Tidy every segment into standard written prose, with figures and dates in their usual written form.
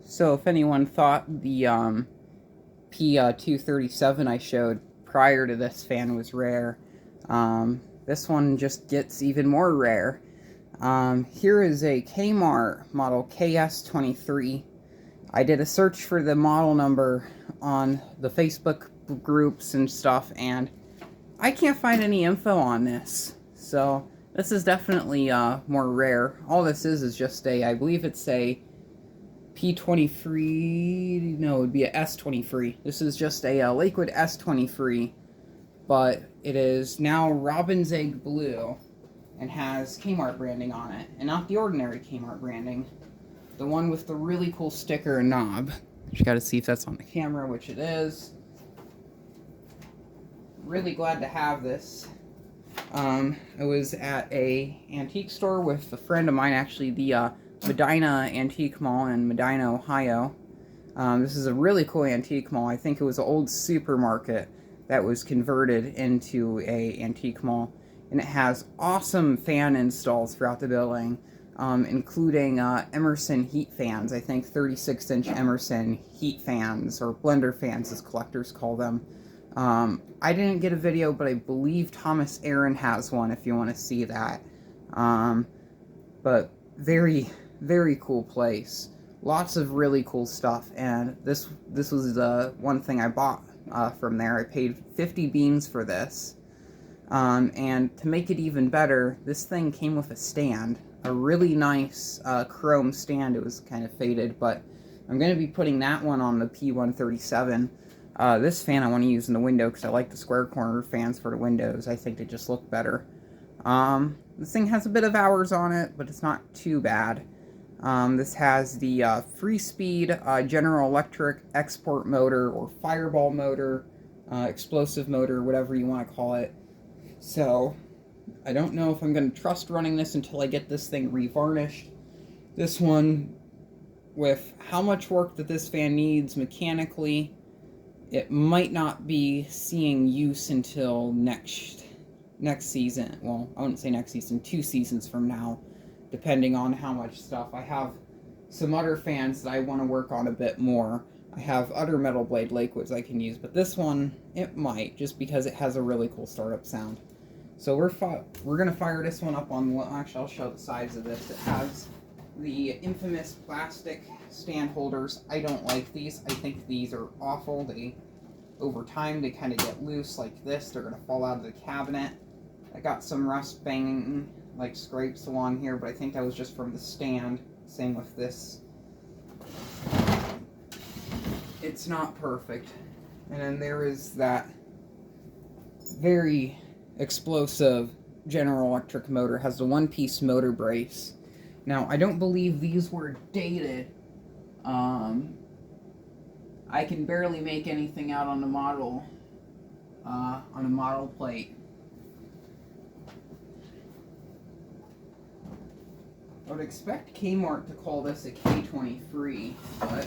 So if anyone thought the P237 I showed prior to this fan was rare, this one just gets even more rare. Here is a Kmart model KS23. I did a search for the model number on the Facebook groups and stuff, and I can't find any info on this. So this is definitely more rare. All this is just I believe it's a P23, no, it would be a S23. This is just a Lakewood S23, but it is now Robin's Egg Blue and has Kmart branding on it, and not the ordinary Kmart branding, the one with the really cool sticker and knob. Just gotta see if that's on the camera, which it is. Really glad to have this. I was at a antique store with a friend of mine, actually, the Medina Antique Mall in Medina, Ohio. This is a really cool antique mall. I think it was an old supermarket that was converted into a antique mall, and it has awesome fan installs throughout the building, including Emerson heat fans. I think 36-inch Emerson heat fans, or blender fans as collectors call them. I didn't get a video, but I believe Thomas Aaron has one if you want to see that. But very, very cool place. Lots of really cool stuff, and this was the one thing I bought from there. I paid 50 beans for this. And to make it even better, this thing came with a stand. A really nice chrome stand. It was kind of faded, but I'm going to be putting that one on the P137. This fan I want to use in the window because I like the square corner fans for the windows. I think they just look better. This thing has a bit of hours on it, but it's not too bad. This has the free-speed General Electric export motor, or fireball motor, explosive motor, whatever you want to call it. So, I don't know if I'm going to trust running this until I get this thing revarnished. This one, with how much work that this fan needs mechanically, it might not be seeing use until next season. Well, I wouldn't say next season, 2 seasons from now, depending on how much stuff. I have some other fans that I want to work on a bit more. I have other metal blade Lakewoods I can use, but this one, it might, just because it has a really cool startup sound. So we're going to fire this one up on, well, actually I'll show the sides of this. It has the infamous plastic stand holders. I don't like these. I think these are awful. Over time, they kind of get loose like this. They're going to fall out of the cabinet. I got some rust banging, like scrapes along here, but I think that was just from the stand. Same with this. It's not perfect. And then there is that very explosive General Electric motor. It has the one-piece motor brace. Now, I don't believe these were dated. I can barely make anything out on the model plate. I would expect Kmart to call this a K23, but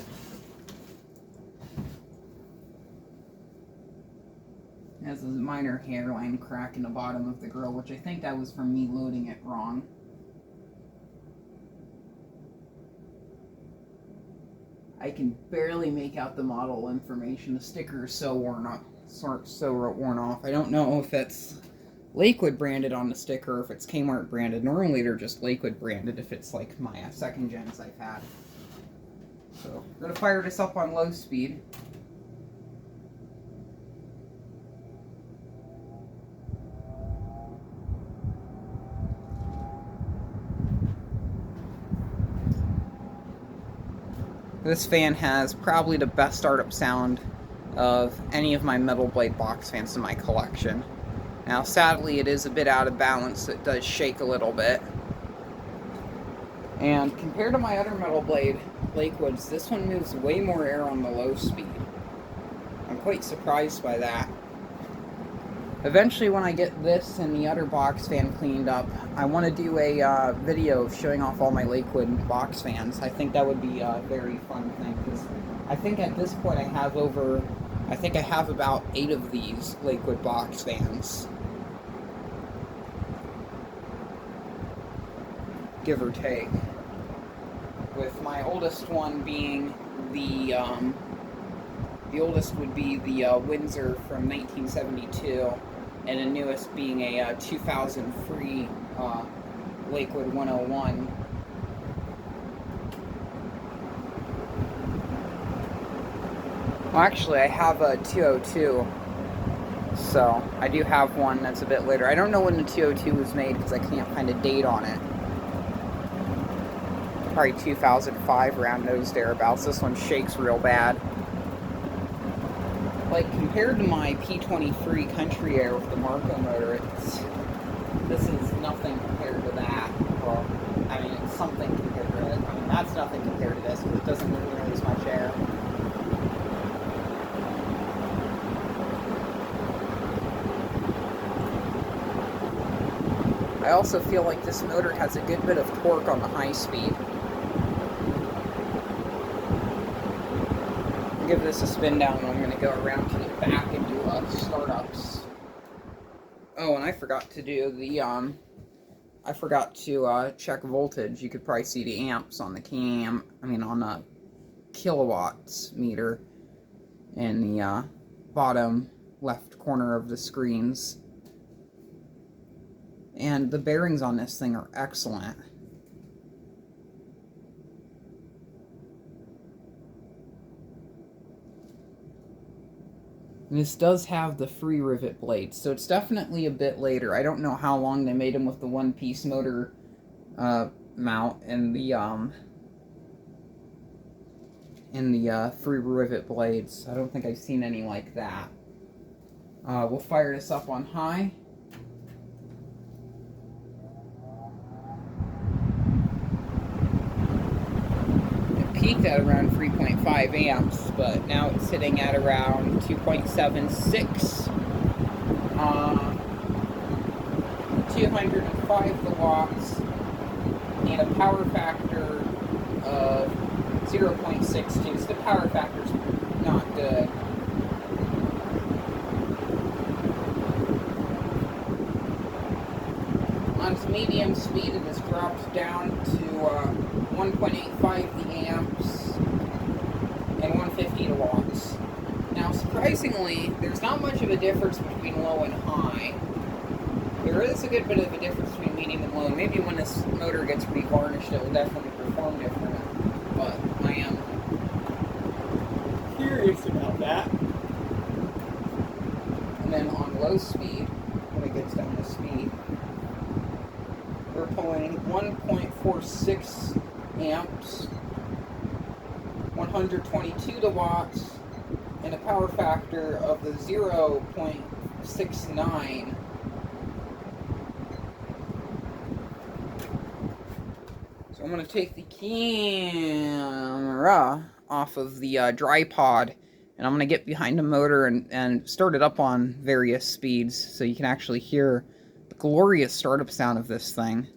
it has a minor hairline crack in the bottom of the grill, which I think that was from me loading it wrong. I can barely make out the model information. The sticker is so worn off. I don't know if it's Lakewood branded on the sticker or if it's Kmart branded. Normally they're just Lakewood branded if it's like my second gens I've had. So we're going to fire this up on low speed. This fan has probably the best startup sound of any of my metal blade box fans in my collection. Now, sadly, it is a bit out of balance. It does shake a little bit. And compared to my other metal blade Lakewoods, this one moves way more air on the low speed. I'm quite surprised by that. Eventually, when I get this and the other box fan cleaned up, I want to do a video of showing off all my Lakewood box fans. I think that would be a very fun thing, because I think at this point I have about 8 of these Lakewood box fans. Give or take. with my oldest one being the oldest would be the Windsor from 1972, and the newest being a 2003 Lakewood 101. Well, actually, I have a 202, so I do have one that's a bit later. I don't know when the 202 was made because I can't find a date on it. Probably 2005, around those thereabouts. This one shakes real bad. Like, compared to my P23 Country Air with the Marco motor, this is nothing compared to that. Well, I mean, it's something compared to it. I mean, that's nothing compared to this, because it doesn't move nearly as much air. I also feel like this motor has a good bit of torque on the high speed. Give this a spin down, and I'm going to go around to the back and do startups. Oh, and I forgot to do the I forgot to check voltage. You could probably see the amps on the on the kilowatts meter in the bottom left corner of the screens. And the bearings on this thing are excellent. And this does have the free rivet blades, so it's definitely a bit later. I don't know how long they made them with the one-piece motor mount and the free rivet blades. I don't think I've seen any like that. We'll fire this up on high. Peaked at around 3.5 amps, but now it's sitting at around 2.76. 205 watts, and a power factor of 0.62. So the power factor's not good. On medium speed, it has dropped down to 1.85 the amps and 150 the watts. Now, surprisingly, there's not much of a difference between low and high. There is a good bit of a difference between medium and low. Maybe when this motor gets revarnished, it will definitely perform different. But I am curious about that. And then on low speed, when it gets down to speed, we're pulling 1.46 amps, 122 watts, and a power factor of the 0.69. So I'm going to take the camera off of the dry pod, and I'm going to get behind the motor and start it up on various speeds so you can actually hear the glorious startup sound of this thing.